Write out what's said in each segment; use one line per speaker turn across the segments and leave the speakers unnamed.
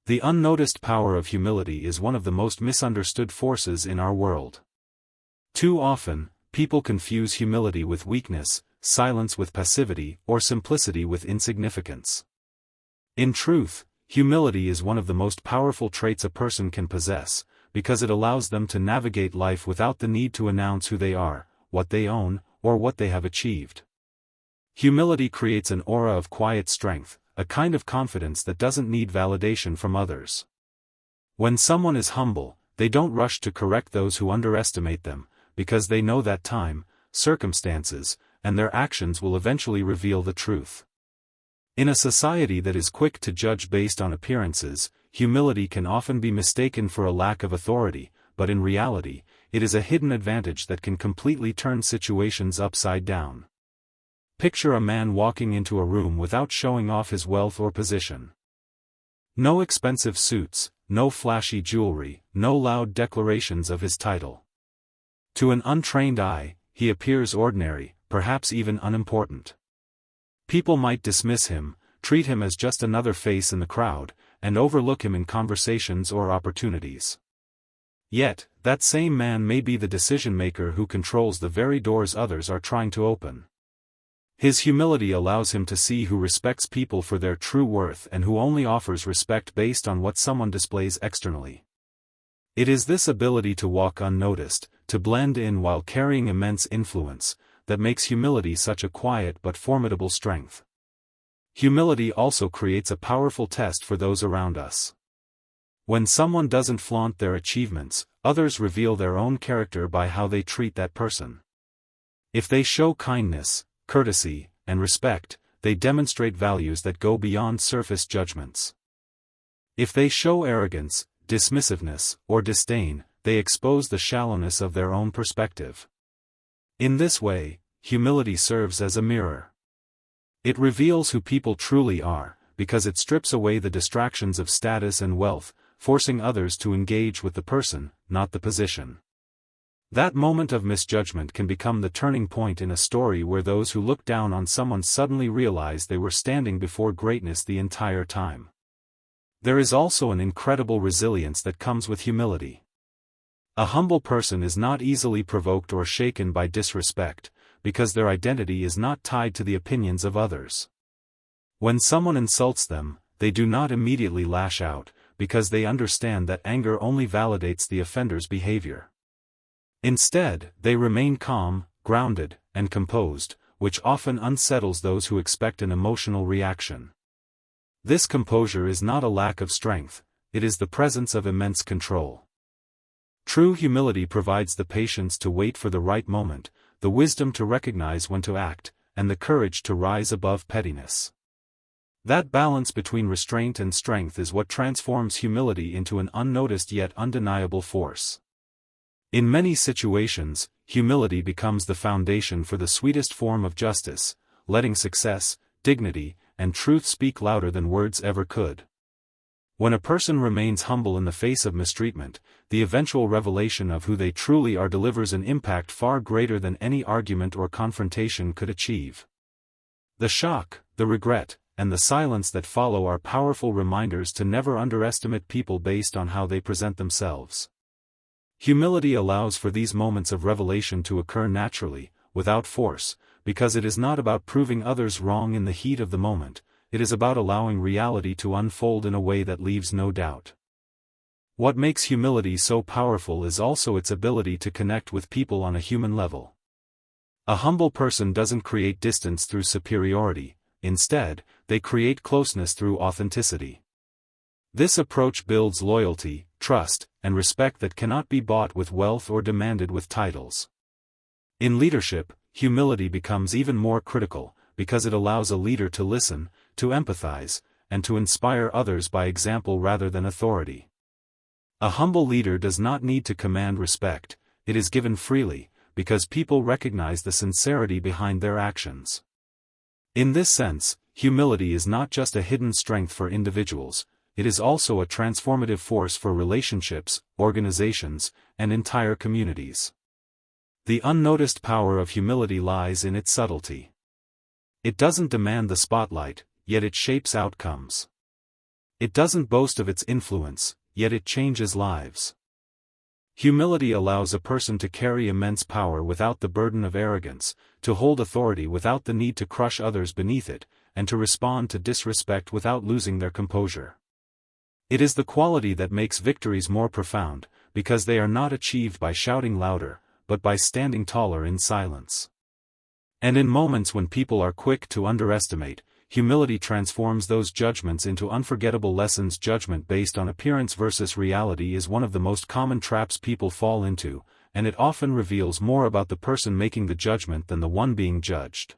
The unnoticed power of humility is one of the most misunderstood forces in our world. Too often, people confuse humility with weakness, silence with passivity, or simplicity with insignificance. In truth, humility is one of the most powerful traits a person can possess, because it allows them to navigate life without the need to announce who they are, what they own, or what they have achieved. Humility creates an aura of quiet strength, a kind of confidence that doesn't need validation from others. When someone is humble, they don't rush to correct those who underestimate them, because they know that time, circumstances, and their actions will eventually reveal the truth. In a society that is quick to judge based on appearances, humility can often be mistaken for a lack of authority, but in reality, it is a hidden advantage that can completely turn situations upside down. Picture a man walking into a room without showing off his wealth or position. No expensive suits, no flashy jewelry, no loud declarations of his title. To an untrained eye, he appears ordinary, perhaps even unimportant. People might dismiss him, treat him as just another face in the crowd, and overlook him in conversations or opportunities. Yet, that same man may be the decision-maker who controls the very doors others are trying to open. His humility allows him to see who respects people for their true worth and who only offers respect based on what someone displays externally. It is this ability to walk unnoticed, to blend in while carrying immense influence, that makes humility such a quiet but formidable strength. Humility also creates a powerful test for those around us. When someone doesn't flaunt their achievements, others reveal their own character by how they treat that person. If they show kindness, courtesy, and respect, they demonstrate values that go beyond surface judgments. If they show arrogance, dismissiveness, or disdain, they expose the shallowness of their own perspective. In this way, humility serves as a mirror. It reveals who people truly are, because it strips away the distractions of status and wealth, forcing others to engage with the person, not the position. That moment of misjudgment can become the turning point in a story where those who look down on someone suddenly realize they were standing before greatness the entire time. There is also an incredible resilience that comes with humility. A humble person is not easily provoked or shaken by disrespect, because their identity is not tied to the opinions of others. When someone insults them, they do not immediately lash out, because they understand that anger only validates the offender's behavior. Instead, they remain calm, grounded, and composed, which often unsettles those who expect an emotional reaction. This composure is not a lack of strength, it is the presence of immense control. True humility provides the patience to wait for the right moment, the wisdom to recognize when to act, and the courage to rise above pettiness. That balance between restraint and strength is what transforms humility into an unnoticed yet undeniable force. In many situations, humility becomes the foundation for the sweetest form of justice, letting success, dignity, and truth speak louder than words ever could. When a person remains humble in the face of mistreatment, the eventual revelation of who they truly are delivers an impact far greater than any argument or confrontation could achieve. The shock, the regret, and the silence that follow are powerful reminders to never underestimate people based on how they present themselves. Humility allows for these moments of revelation to occur naturally, without force, because it is not about proving others wrong in the heat of the moment, it is about allowing reality to unfold in a way that leaves no doubt. What makes humility so powerful is also its ability to connect with people on a human level. A humble person doesn't create distance through superiority, instead, they create closeness through authenticity. This approach builds loyalty, trust, and respect that cannot be bought with wealth or demanded with titles. In leadership, humility becomes even more critical, because it allows a leader to listen, to empathize, and to inspire others by example rather than authority. A humble leader does not need to command respect, it is given freely, because people recognize the sincerity behind their actions. In this sense, humility is not just a hidden strength for individuals, it is also a transformative force for relationships, organizations, and entire communities. The unnoticed power of humility lies in its subtlety. It doesn't demand the spotlight, yet it shapes outcomes. It doesn't boast of its influence, yet it changes lives. Humility allows a person to carry immense power without the burden of arrogance, to hold authority without the need to crush others beneath it, and to respond to disrespect without losing their composure. It is the quality that makes victories more profound, because they are not achieved by shouting louder, but by standing taller in silence. And in moments when people are quick to underestimate, humility transforms those judgments into unforgettable lessons. Judgment based on appearance versus reality is one of the most common traps people fall into, and it often reveals more about the person making the judgment than the one being judged.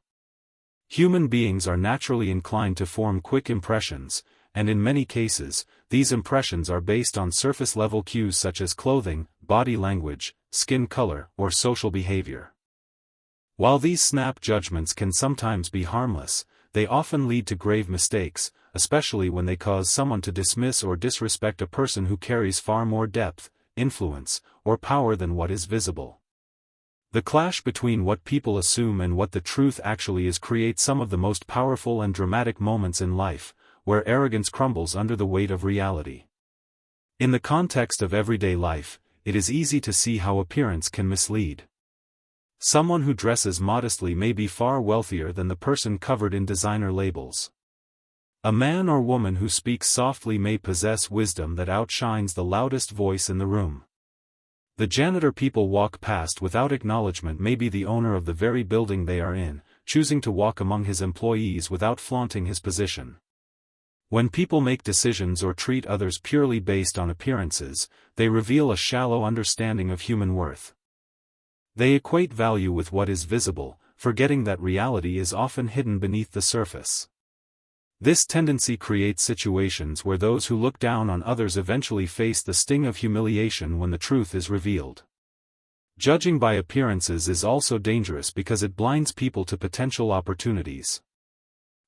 Human beings are naturally inclined to form quick impressions, and in many cases, these impressions are based on surface-level cues such as clothing, body language, skin color, or social behavior. While these snap judgments can sometimes be harmless, they often lead to grave mistakes, especially when they cause someone to dismiss or disrespect a person who carries far more depth, influence, or power than what is visible. The clash between what people assume and what the truth actually is creates some of the most powerful and dramatic moments in life, where arrogance crumbles under the weight of reality. In the context of everyday life, it is easy to see how appearance can mislead. Someone who dresses modestly may be far wealthier than the person covered in designer labels. A man or woman who speaks softly may possess wisdom that outshines the loudest voice in the room. The janitor people walk past without acknowledgement may be the owner of the very building they are in, choosing to walk among his employees without flaunting his position. When people make decisions or treat others purely based on appearances, they reveal a shallow understanding of human worth. They equate value with what is visible, forgetting that reality is often hidden beneath the surface. This tendency creates situations where those who look down on others eventually face the sting of humiliation when the truth is revealed. Judging by appearances is also dangerous because it blinds people to potential opportunities.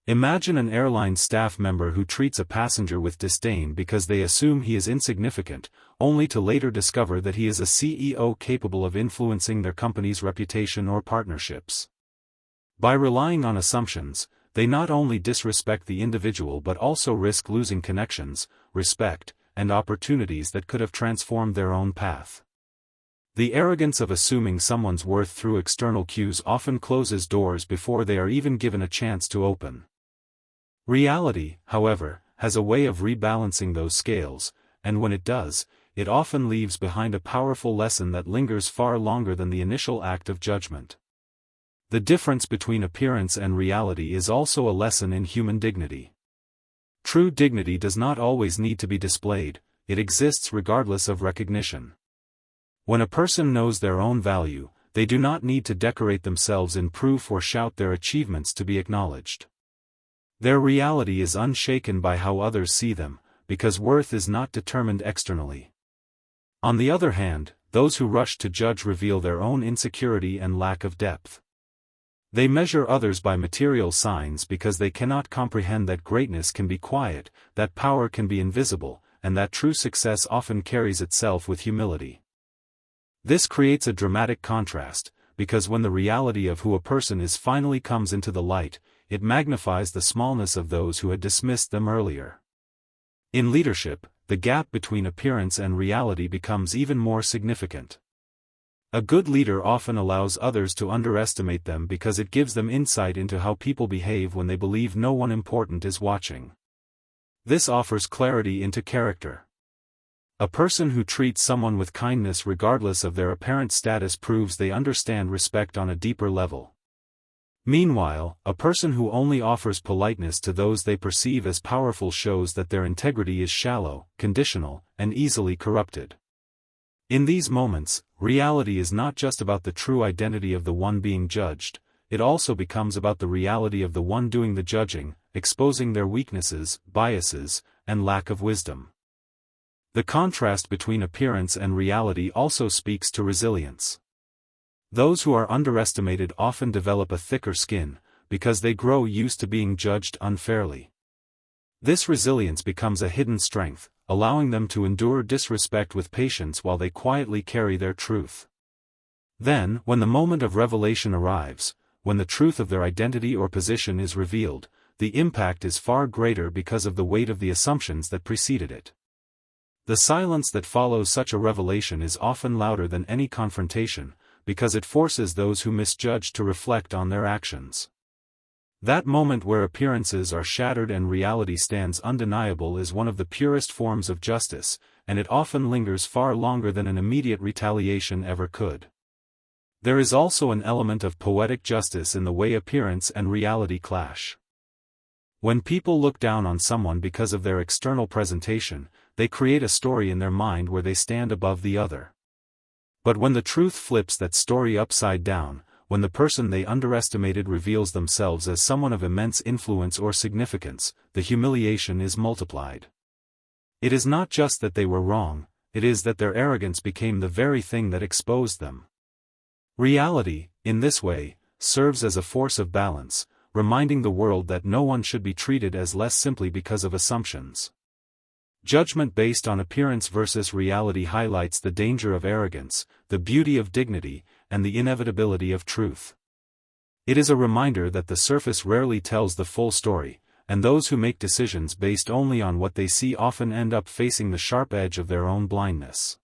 Imagine an airline staff member who treats a passenger with disdain because they assume he is insignificant, only to later discover that he is a CEO capable of influencing their company's reputation or partnerships. By relying on assumptions, they not only disrespect the individual but also risk losing connections, respect, and opportunities that could have transformed their own path. The arrogance of assuming someone's worth through external cues often closes doors before they are even given a chance to open. Reality, however, has a way of rebalancing those scales, and when it does, it often leaves behind a powerful lesson that lingers far longer than the initial act of judgment. The difference between appearance and reality is also a lesson in human dignity. True dignity does not always need to be displayed, it exists regardless of recognition. When a person knows their own value, they do not need to decorate themselves in proof or shout their achievements to be acknowledged. Their reality is unshaken by how others see them, because worth is not determined externally. On the other hand, those who rush to judge reveal their own insecurity and lack of depth. They measure others by material signs because they cannot comprehend that greatness can be quiet, that power can be invisible, and that true success often carries itself with humility. This creates a dramatic contrast, because when the reality of who a person is finally comes into the light, it magnifies the smallness of those who had dismissed them earlier. In leadership, the gap between appearance and reality becomes even more significant. A good leader often allows others to underestimate them because it gives them insight into how people behave when they believe no one important is watching. This offers clarity into character. A person who treats someone with kindness regardless of their apparent status proves they understand respect on a deeper level. Meanwhile, a person who only offers politeness to those they perceive as powerful shows that their integrity is shallow, conditional, and easily corrupted. In these moments, reality is not just about the true identity of the one being judged, it also becomes about the reality of the one doing the judging, exposing their weaknesses, biases, and lack of wisdom. The contrast between appearance and reality also speaks to resilience. Those who are underestimated often develop a thicker skin, because they grow used to being judged unfairly. This resilience becomes a hidden strength, allowing them to endure disrespect with patience while they quietly carry their truth. Then, when the moment of revelation arrives, when the truth of their identity or position is revealed, the impact is far greater because of the weight of the assumptions that preceded it. The silence that follows such a revelation is often louder than any confrontation, because it forces those who misjudge to reflect on their actions. That moment where appearances are shattered and reality stands undeniable is one of the purest forms of justice, and it often lingers far longer than an immediate retaliation ever could. There is also an element of poetic justice in the way appearance and reality clash. When people look down on someone because of their external presentation, they create a story in their mind where they stand above the other. But when the truth flips that story upside down, when the person they underestimated reveals themselves as someone of immense influence or significance, the humiliation is multiplied. It is not just that they were wrong, it is that their arrogance became the very thing that exposed them. Reality, in this way, serves as a force of balance, reminding the world that no one should be treated as less simply because of assumptions. Judgment based on appearance versus reality highlights the danger of arrogance, the beauty of dignity, and the inevitability of truth. It is a reminder that the surface rarely tells the full story, and those who make decisions based only on what they see often end up facing the sharp edge of their own blindness.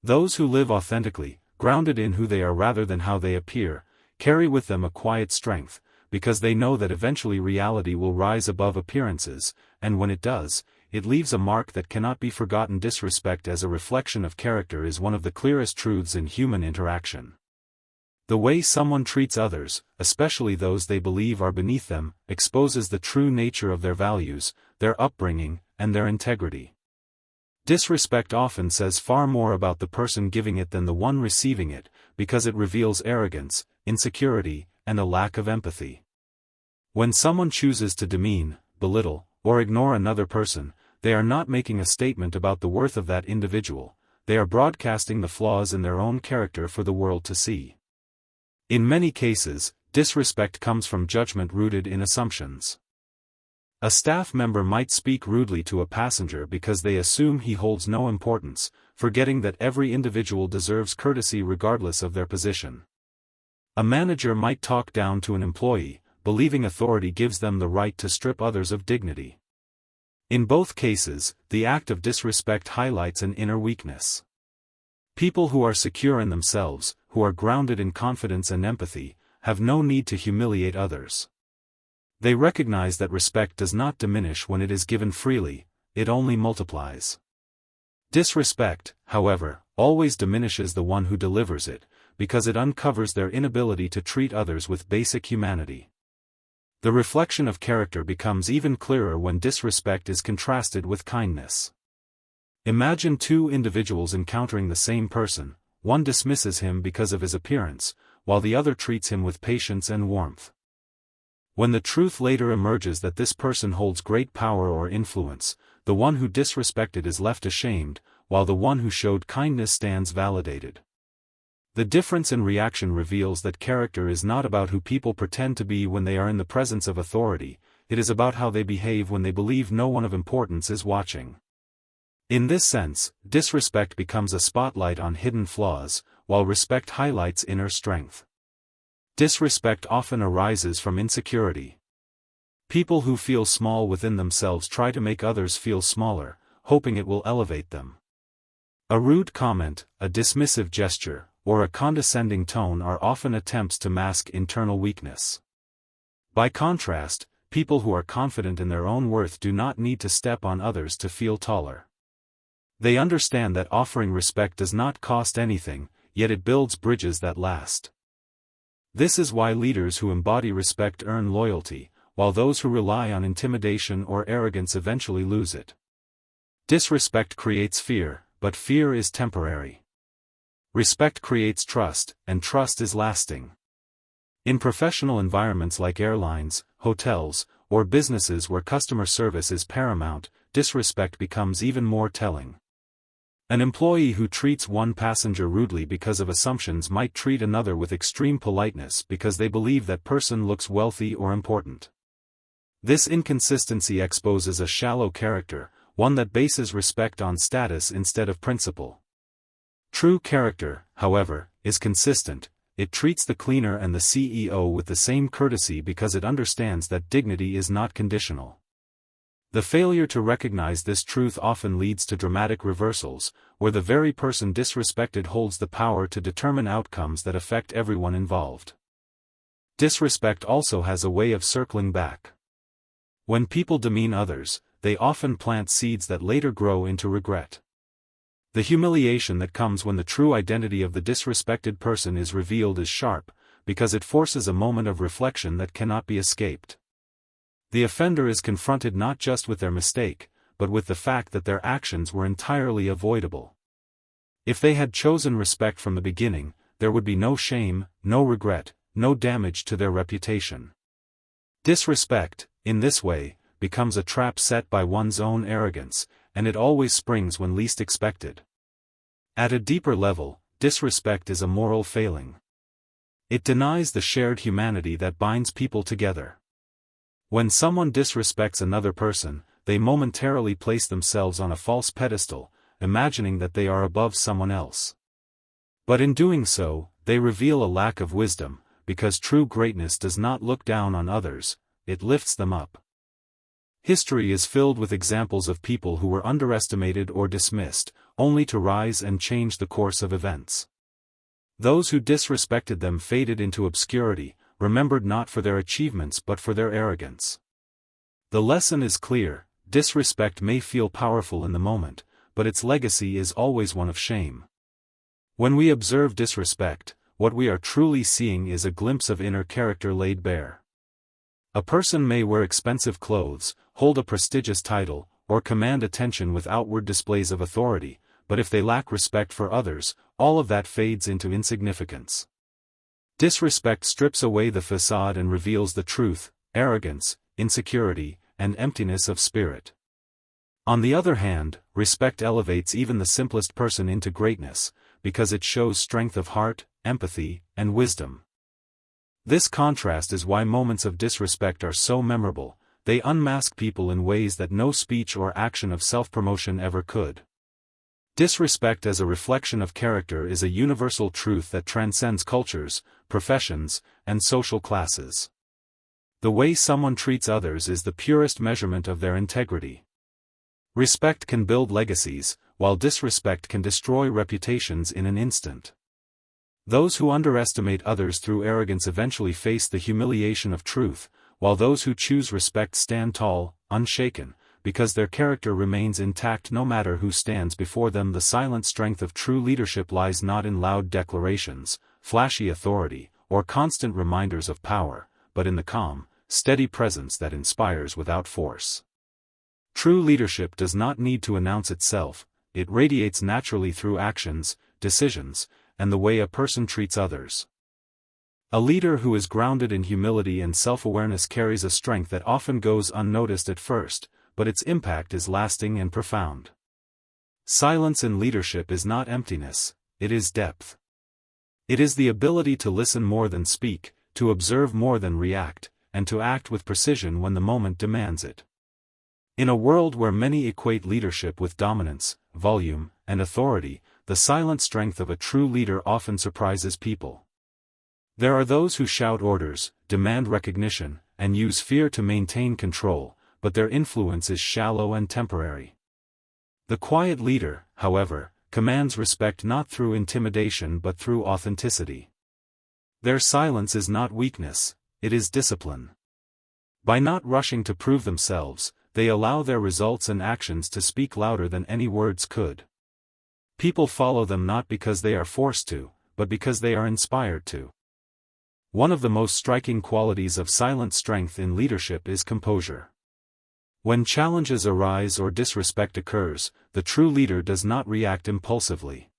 Those who live authentically, grounded in who they are rather than how they appear, carry with them a quiet strength, because they know that eventually reality will rise above appearances, and when it does, it leaves a mark that cannot be forgotten. Disrespect as a reflection of character is one of the clearest truths in human interaction. The way someone treats others, especially those they believe are beneath them, exposes the true nature of their values, their upbringing, and their integrity. Disrespect often says far more about the person giving it than the one receiving it, because it reveals arrogance, insecurity, and a lack of empathy. When someone chooses to demean, belittle, or ignore another person, they are not making a statement about the worth of that individual, they are broadcasting the flaws in their own character for the world to see. In many cases, disrespect comes from judgment rooted in assumptions. A staff member might speak rudely to a passenger because they assume he holds no importance, forgetting that every individual deserves courtesy regardless of their position. A manager might talk down to an employee, believing authority gives them the right to strip others of dignity. In both cases, the act of disrespect highlights an inner weakness. People who are secure in themselves, who are grounded in confidence and empathy, have no need to humiliate others. They recognize that respect does not diminish when it is given freely, it only multiplies. Disrespect, however, always diminishes the one who delivers it, because it uncovers their inability to treat others with basic humanity. The reflection of character becomes even clearer when disrespect is contrasted with kindness. Imagine two individuals encountering the same person, one dismisses him because of his appearance, while the other treats him with patience and warmth. When the truth later emerges that this person holds great power or influence, the one who disrespected is left ashamed, while the one who showed kindness stands validated. The difference in reaction reveals that character is not about who people pretend to be when they are in the presence of authority, it is about how they behave when they believe no one of importance is watching. In this sense, disrespect becomes a spotlight on hidden flaws, while respect highlights inner strength. Disrespect often arises from insecurity. People who feel small within themselves try to make others feel smaller, hoping it will elevate them. A rude comment, a dismissive gesture, or a condescending tone are often attempts to mask internal weakness. By contrast, people who are confident in their own worth do not need to step on others to feel taller. They understand that offering respect does not cost anything, yet it builds bridges that last. This is why leaders who embody respect earn loyalty, while those who rely on intimidation or arrogance eventually lose it. Disrespect creates fear, but fear is temporary. Respect creates trust, and trust is lasting. In professional environments like airlines, hotels, or businesses where customer service is paramount, disrespect becomes even more telling. An employee who treats one passenger rudely because of assumptions might treat another with extreme politeness because they believe that person looks wealthy or important. This inconsistency exposes a shallow character, one that bases respect on status instead of principle. True character, however, is consistent, it treats the cleaner and the CEO with the same courtesy because it understands that dignity is not conditional. The failure to recognize this truth often leads to dramatic reversals, where the very person disrespected holds the power to determine outcomes that affect everyone involved. Disrespect also has a way of circling back. When people demean others, they often plant seeds that later grow into regret. The humiliation that comes when the true identity of the disrespected person is revealed is sharp, because it forces a moment of reflection that cannot be escaped. The offender is confronted not just with their mistake, but with the fact that their actions were entirely avoidable. If they had chosen respect from the beginning, there would be no shame, no regret, no damage to their reputation. Disrespect, in this way, becomes a trap set by one's own arrogance, and it always springs when least expected. At a deeper level, disrespect is a moral failing. It denies the shared humanity that binds people together. When someone disrespects another person, they momentarily place themselves on a false pedestal, imagining that they are above someone else. But in doing so, they reveal a lack of wisdom, because true greatness does not look down on others, it lifts them up. History is filled with examples of people who were underestimated or dismissed, only to rise and change the course of events. Those who disrespected them faded into obscurity, remembered not for their achievements but for their arrogance. The lesson is clear: disrespect may feel powerful in the moment, but its legacy is always one of shame. When we observe disrespect, what we are truly seeing is a glimpse of inner character laid bare. A person may wear expensive clothes, hold a prestigious title, or command attention with outward displays of authority, but if they lack respect for others, all of that fades into insignificance. Disrespect strips away the facade and reveals the truth: arrogance, insecurity, and emptiness of spirit. On the other hand, respect elevates even the simplest person into greatness, because it shows strength of heart, empathy, and wisdom. This contrast is why moments of disrespect are so memorable. They unmask people in ways that no speech or action of self-promotion ever could. Disrespect as a reflection of character is a universal truth that transcends cultures, professions, and social classes. The way someone treats others is the purest measurement of their integrity. Respect can build legacies, while disrespect can destroy reputations in an instant. Those who underestimate others through arrogance eventually face the humiliation of truth, while those who choose respect stand tall, unshaken, because their character remains intact no matter who stands before them. The silent strength of true leadership lies not in loud declarations, flashy authority, or constant reminders of power, but in the calm, steady presence that inspires without force. True leadership does not need to announce itself; it radiates naturally through actions, decisions, and the way a person treats others. A leader who is grounded in humility and self-awareness carries a strength that often goes unnoticed at first, but its impact is lasting and profound. Silence in leadership is not emptiness, it is depth. It is the ability to listen more than speak, to observe more than react, and to act with precision when the moment demands it. In a world where many equate leadership with dominance, volume, and authority, the silent strength of a true leader often surprises people. There are those who shout orders, demand recognition, and use fear to maintain control, but their influence is shallow and temporary. The quiet leader, however, commands respect not through intimidation but through authenticity. Their silence is not weakness, it is discipline. By not rushing to prove themselves, they allow their results and actions to speak louder than any words could. People follow them not because they are forced to, but because they are inspired to. One of the most striking qualities of silent strength in leadership is composure. When challenges arise or disrespect occurs, the true leader does not react impulsively.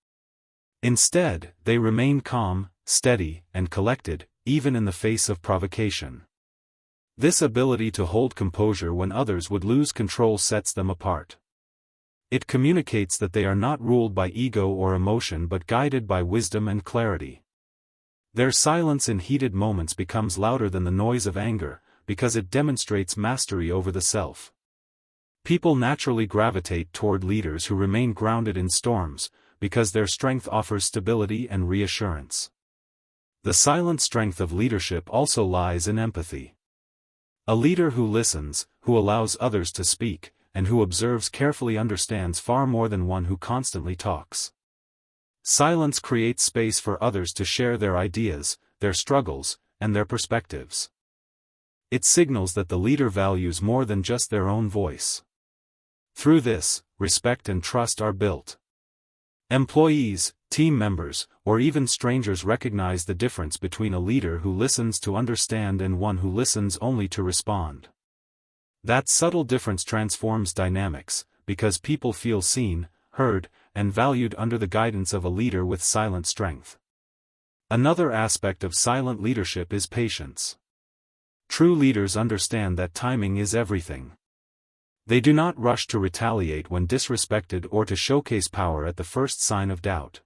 Instead, they remain calm, steady, and collected, even in the face of provocation. This ability to hold composure when others would lose control sets them apart. It communicates that they are not ruled by ego or emotion but guided by wisdom and clarity. Their silence in heated moments becomes louder than the noise of anger, because it demonstrates mastery over the self. People naturally gravitate toward leaders who remain grounded in storms, because their strength offers stability and reassurance. The silent strength of leadership also lies in empathy. A leader who listens, who allows others to speak, and who observes carefully understands far more than one who constantly talks. Silence creates space for others to share their ideas, their struggles, and their perspectives. It signals that the leader values more than just their own voice. Through this, respect and trust are built. Employees, team members, or even strangers recognize the difference between a leader who listens to understand and one who listens only to respond. That subtle difference transforms dynamics, because people feel seen, heard, and valued under the guidance of a leader with silent strength. Another aspect of silent leadership is patience. True leaders understand that timing is everything. They do not rush to retaliate when disrespected or to showcase power at the first sign of doubt.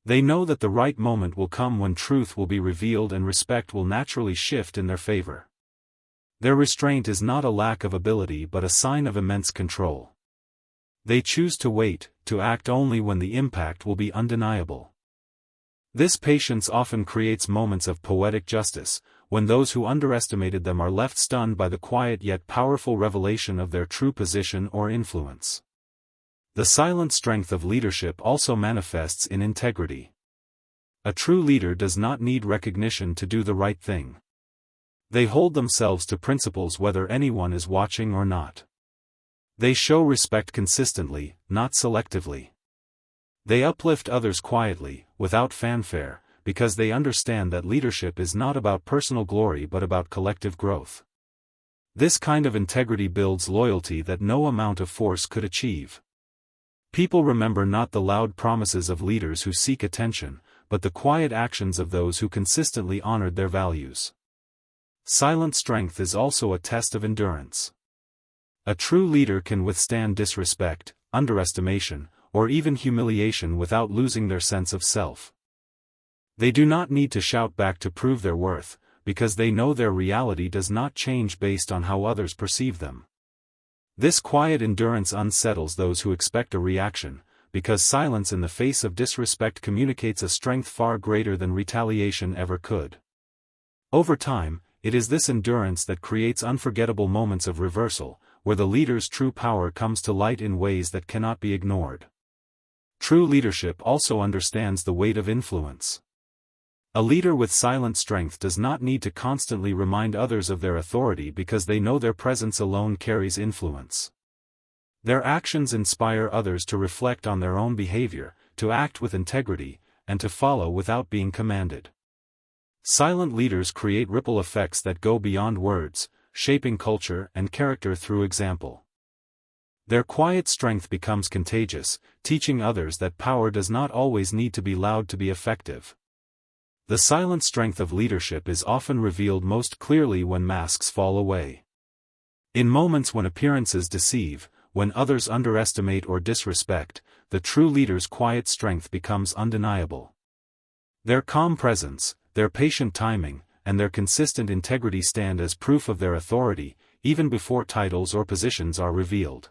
They know that the right moment will come when truth will be revealed and respect will naturally shift in their favor. Their restraint is not a lack of ability but a sign of immense control. They choose to wait, to act only when the impact will be undeniable. This patience often creates moments of poetic justice, when those who underestimated them are left stunned by the quiet yet powerful revelation of their true position or influence. The silent strength of leadership also manifests in integrity. A true leader does not need recognition to do the right thing. They hold themselves to principles whether anyone is watching or not. They show respect consistently, not selectively. They uplift others quietly, without fanfare, because they understand that leadership is not about personal glory but about collective growth. This kind of integrity builds loyalty that no amount of force could achieve. People remember not the loud promises of leaders who seek attention, but the quiet actions of those who consistently honored their values. Silent strength is also a test of endurance. A true leader can withstand disrespect, underestimation, or even humiliation without losing their sense of self. They do not need to shout back to prove their worth, because they know their reality does not change based on how others perceive them. This quiet endurance unsettles those who expect a reaction, because silence in the face of disrespect communicates a strength far greater than retaliation ever could. Over time, it is this endurance that creates unforgettable moments of reversal, where the leader's true power comes to light in ways that cannot be ignored. True leadership also understands the weight of influence. A leader with silent strength does not need to constantly remind others of their authority because they know their presence alone carries influence. Their actions inspire others to reflect on their own behavior, to act with integrity, and to follow without being commanded. Silent leaders create ripple effects that go beyond words, shaping culture and character through example. Their quiet strength becomes contagious, teaching others that power does not always need to be loud to be effective. The silent strength of leadership is often revealed most clearly when masks fall away. In moments when appearances deceive, when others underestimate or disrespect, the true leader's quiet strength becomes undeniable. Their calm presence, their patient timing, and their consistent integrity stand as proof of their authority, even before titles or positions are revealed.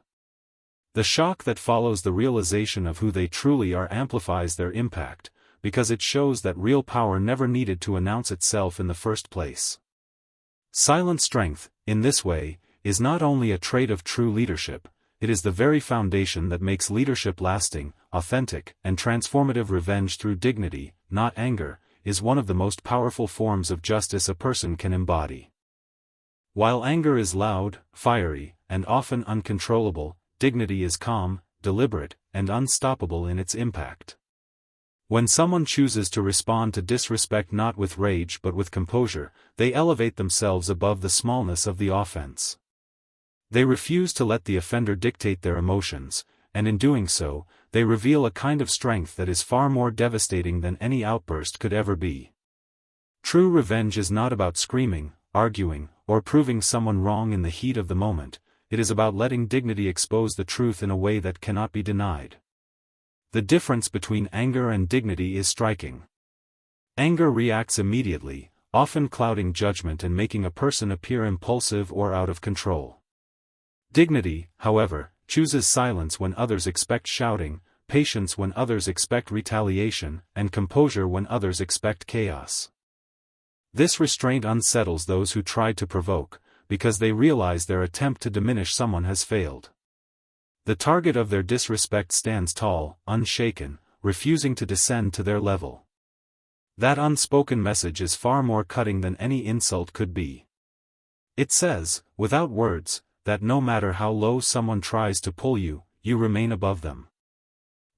The shock that follows the realization of who they truly are amplifies their impact, because it shows that real power never needed to announce itself in the first place. Silent strength, in this way, is not only a trait of true leadership, it is the very foundation that makes leadership lasting, authentic, and transformative. Revenge through dignity, not anger, is one of the most powerful forms of justice a person can embody. While anger is loud, fiery, and often uncontrollable, dignity is calm, deliberate, and unstoppable in its impact. When someone chooses to respond to disrespect not with rage but with composure, they elevate themselves above the smallness of the offense. They refuse to let the offender dictate their emotions, and in doing so, they reveal a kind of strength that is far more devastating than any outburst could ever be. True revenge is not about screaming, arguing, or proving someone wrong in the heat of the moment. It is about letting dignity expose the truth in a way that cannot be denied. The difference between anger and dignity is striking. Anger reacts immediately, often clouding judgment and making a person appear impulsive or out of control. Dignity, however, chooses silence when others expect shouting, patience when others expect retaliation, and composure when others expect chaos. This restraint unsettles those who tried to provoke, because they realize their attempt to diminish someone has failed. The target of their disrespect stands tall, unshaken, refusing to descend to their level. That unspoken message is far more cutting than any insult could be. It says, without words, that no matter how low someone tries to pull you, you remain above them.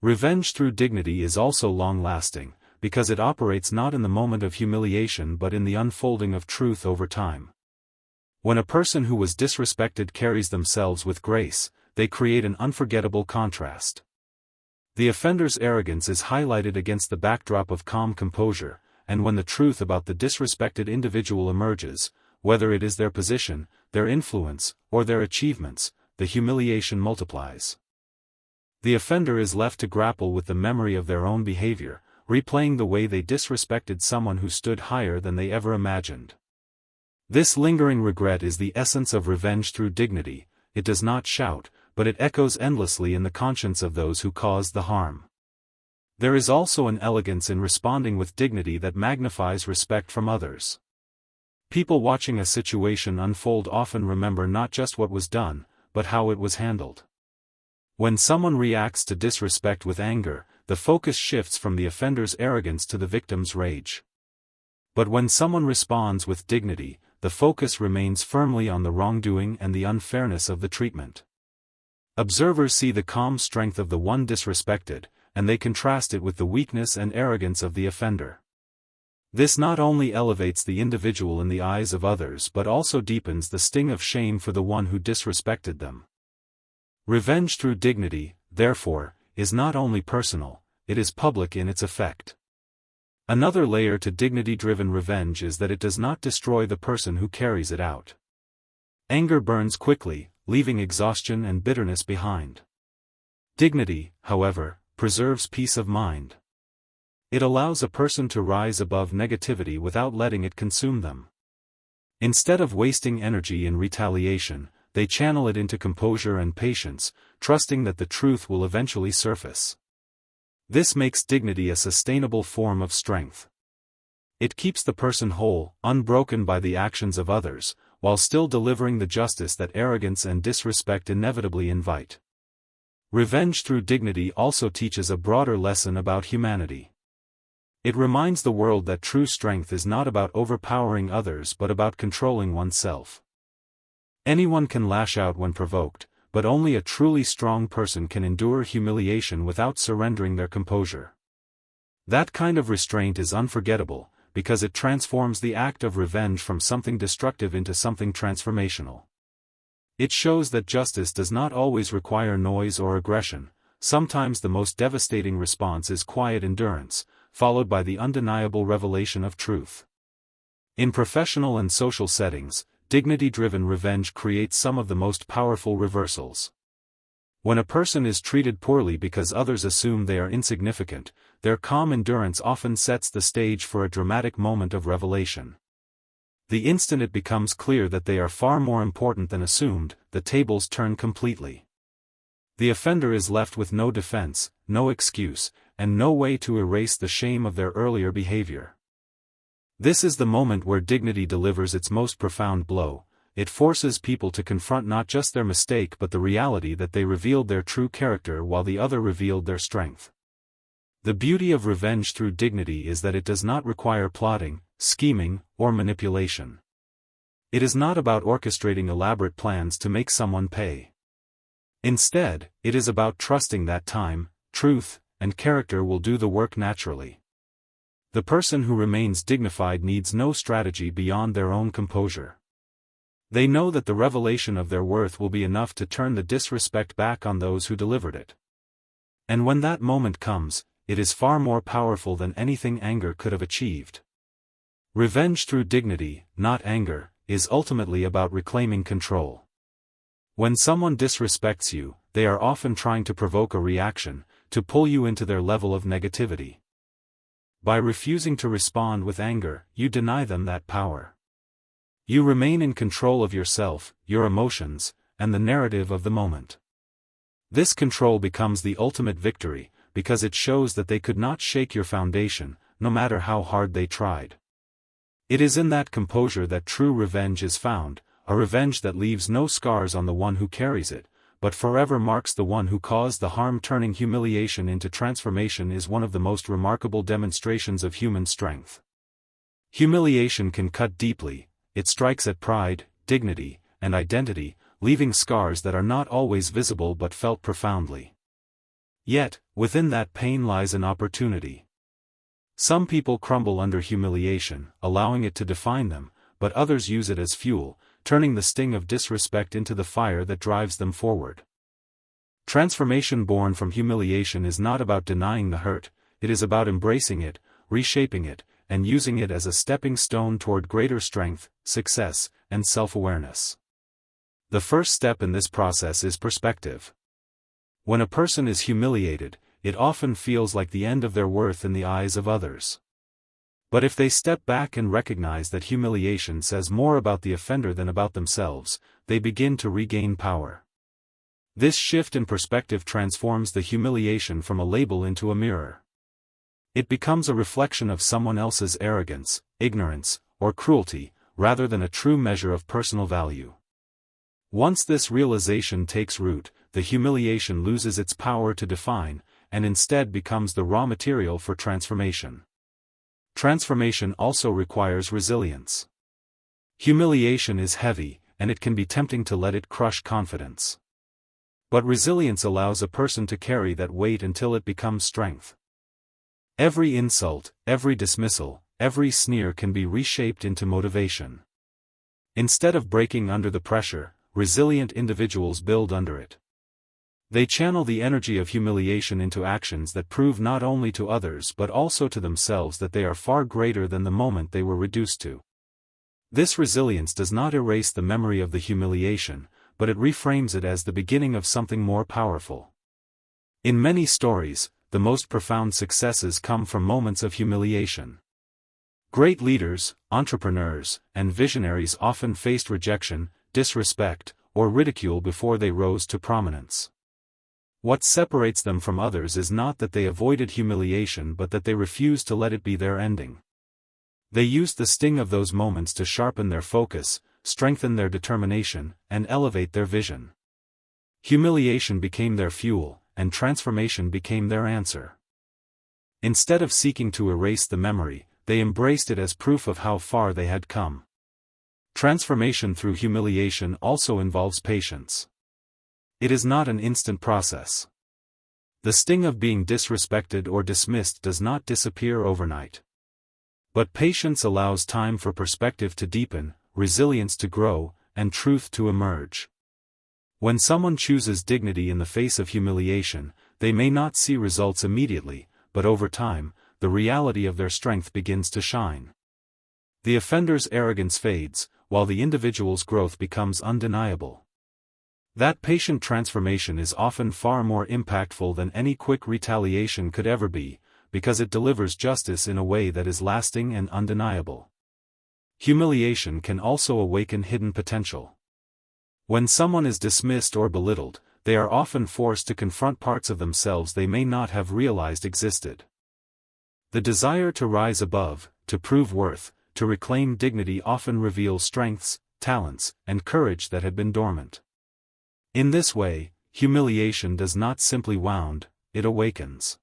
Revenge through dignity is also long-lasting, because it operates not in the moment of humiliation but in the unfolding of truth over time. When a person who was disrespected carries themselves with grace, they create an unforgettable contrast. The offender's arrogance is highlighted against the backdrop of calm composure, and when the truth about the disrespected individual emerges, whether it is their position, their influence, or their achievements, the humiliation multiplies. The offender is left to grapple with the memory of their own behavior, replaying the way they disrespected someone who stood higher than they ever imagined. This lingering regret is the essence of revenge through dignity. It does not shout, but it echoes endlessly in the conscience of those who caused the harm. There is also an elegance in responding with dignity that magnifies respect from others. People watching a situation unfold often remember not just what was done, but how it was handled. When someone reacts to disrespect with anger, the focus shifts from the offender's arrogance to the victim's rage. But when someone responds with dignity, the focus remains firmly on the wrongdoing and the unfairness of the treatment. Observers see the calm strength of the one disrespected, and they contrast it with the weakness and arrogance of the offender. This not only elevates the individual in the eyes of others but also deepens the sting of shame for the one who disrespected them. Revenge through dignity, therefore, is not only personal, it is public in its effect. Another layer to dignity-driven revenge is that it does not destroy the person who carries it out. Anger burns quickly, leaving exhaustion and bitterness behind. Dignity, however, preserves peace of mind. It allows a person to rise above negativity without letting it consume them. Instead of wasting energy in retaliation, they channel it into composure and patience, trusting that the truth will eventually surface. This makes dignity a sustainable form of strength. It keeps the person whole, unbroken by the actions of others, while still delivering the justice that arrogance and disrespect inevitably invite. Revenge through dignity also teaches a broader lesson about humanity. It reminds the world that true strength is not about overpowering others but about controlling oneself. Anyone can lash out when provoked, but only a truly strong person can endure humiliation without surrendering their composure. That kind of restraint is unforgettable, because it transforms the act of revenge from something destructive into something transformational. It shows that justice does not always require noise or aggression. Sometimes the most devastating response is quiet endurance, followed by the undeniable revelation of truth. In professional and social settings, dignity-driven revenge creates some of the most powerful reversals. When a person is treated poorly because others assume they are insignificant, their calm endurance often sets the stage for a dramatic moment of revelation. The instant it becomes clear that they are far more important than assumed, the tables turn completely. The offender is left with no defense, no excuse, and no way to erase the shame of their earlier behavior. This is the moment where dignity delivers its most profound blow. It forces people to confront not just their mistake but the reality that they revealed their true character while the other revealed their strength. The beauty of revenge through dignity is that it does not require plotting, scheming, or manipulation. It is not about orchestrating elaborate plans to make someone pay. Instead, it is about trusting that time, truth, and character will do the work naturally. The person who remains dignified needs no strategy beyond their own composure. They know that the revelation of their worth will be enough to turn the disrespect back on those who delivered it. And when that moment comes, it is far more powerful than anything anger could have achieved. Revenge through dignity, not anger, is ultimately about reclaiming control. When someone disrespects you, they are often trying to provoke a reaction, to pull you into their level of negativity. By refusing to respond with anger, you deny them that power. You remain in control of yourself, your emotions, and the narrative of the moment. This control becomes the ultimate victory, because it shows that they could not shake your foundation, no matter how hard they tried. It is in that composure that true revenge is found, a revenge that leaves no scars on the one who carries it, but forever marks the one who caused the harm. Turning humiliation into transformation is one of the most remarkable demonstrations of human strength. Humiliation can cut deeply, it strikes at pride, dignity, and identity, leaving scars that are not always visible but felt profoundly. Yet, within that pain lies an opportunity. Some people crumble under humiliation, allowing it to define them, but others use it as fuel, turning the sting of disrespect into the fire that drives them forward. Transformation born from humiliation is not about denying the hurt, it is about embracing it, reshaping it, and using it as a stepping stone toward greater strength, success, and self-awareness. The first step in this process is perspective. When a person is humiliated, it often feels like the end of their worth in the eyes of others. But if they step back and recognize that humiliation says more about the offender than about themselves, they begin to regain power. This shift in perspective transforms the humiliation from a label into a mirror. It becomes a reflection of someone else's arrogance, ignorance, or cruelty, rather than a true measure of personal value. Once this realization takes root, the humiliation loses its power to define, and instead becomes the raw material for transformation. Transformation also requires resilience. Humiliation is heavy, and it can be tempting to let it crush confidence. But resilience allows a person to carry that weight until it becomes strength. Every insult, every dismissal, every sneer can be reshaped into motivation. Instead of breaking under the pressure, resilient individuals build under it. They channel the energy of humiliation into actions that prove not only to others but also to themselves that they are far greater than the moment they were reduced to. This resilience does not erase the memory of the humiliation, but it reframes it as the beginning of something more powerful. In many stories, the most profound successes come from moments of humiliation. Great leaders, entrepreneurs, and visionaries often faced rejection, disrespect, or ridicule before they rose to prominence. What separates them from others is not that they avoided humiliation but that they refused to let it be their ending. They used the sting of those moments to sharpen their focus, strengthen their determination, and elevate their vision. Humiliation became their fuel, and transformation became their answer. Instead of seeking to erase the memory, they embraced it as proof of how far they had come. Transformation through humiliation also involves patience. It is not an instant process. The sting of being disrespected or dismissed does not disappear overnight. But patience allows time for perspective to deepen, resilience to grow, and truth to emerge. When someone chooses dignity in the face of humiliation, they may not see results immediately, but over time, the reality of their strength begins to shine. The offender's arrogance fades, while the individual's growth becomes undeniable. That patient transformation is often far more impactful than any quick retaliation could ever be, because it delivers justice in a way that is lasting and undeniable. Humiliation can also awaken hidden potential. When someone is dismissed or belittled, they are often forced to confront parts of themselves they may not have realized existed. The desire to rise above, to prove worth, to reclaim dignity often reveals strengths, talents, and courage that had been dormant. In this way, humiliation does not simply wound, it awakens.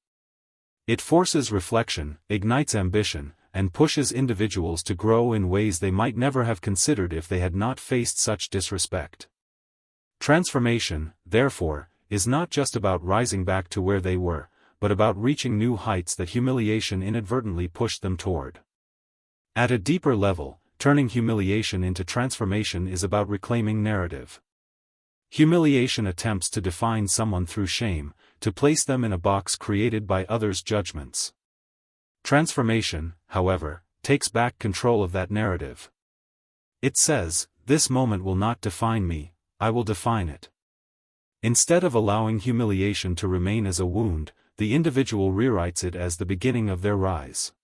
It forces reflection, ignites ambition, and pushes individuals to grow in ways they might never have considered if they had not faced such disrespect. Transformation, therefore, is not just about rising back to where they were, but about reaching new heights that humiliation inadvertently pushed them toward. At a deeper level, turning humiliation into transformation is about reclaiming narrative. Humiliation attempts to define someone through shame, to place them in a box created by others' judgments. Transformation, however, takes back control of that narrative. It says, "This moment will not define me, I will define it." Instead of allowing humiliation to remain as a wound, the individual rewrites it as the beginning of their rise.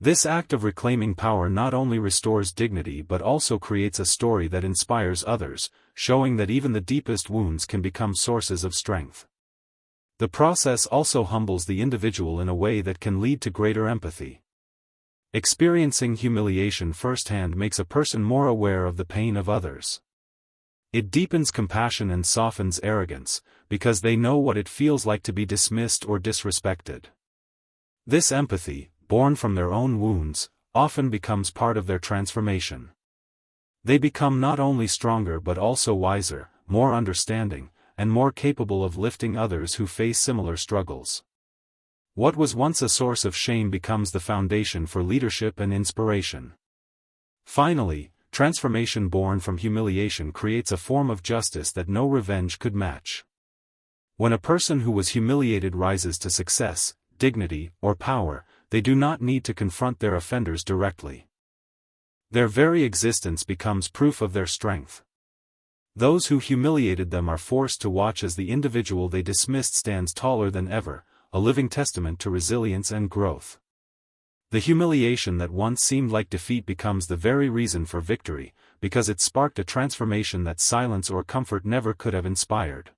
This act of reclaiming power not only restores dignity but also creates a story that inspires others, showing that even the deepest wounds can become sources of strength. The process also humbles the individual in a way that can lead to greater empathy. Experiencing humiliation firsthand makes a person more aware of the pain of others. It deepens compassion and softens arrogance, because they know what it feels like to be dismissed or disrespected. This empathy, born from their own wounds, often becomes part of their transformation. They become not only stronger but also wiser, more understanding, and more capable of lifting others who face similar struggles. What was once a source of shame becomes the foundation for leadership and inspiration. Finally, transformation born from humiliation creates a form of justice that no revenge could match. When a person who was humiliated rises to success, dignity, or power, they do not need to confront their offenders directly. Their very existence becomes proof of their strength. Those who humiliated them are forced to watch as the individual they dismissed stands taller than ever, a living testament to resilience and growth. The humiliation that once seemed like defeat becomes the very reason for victory, because it sparked a transformation that silence or comfort never could have inspired.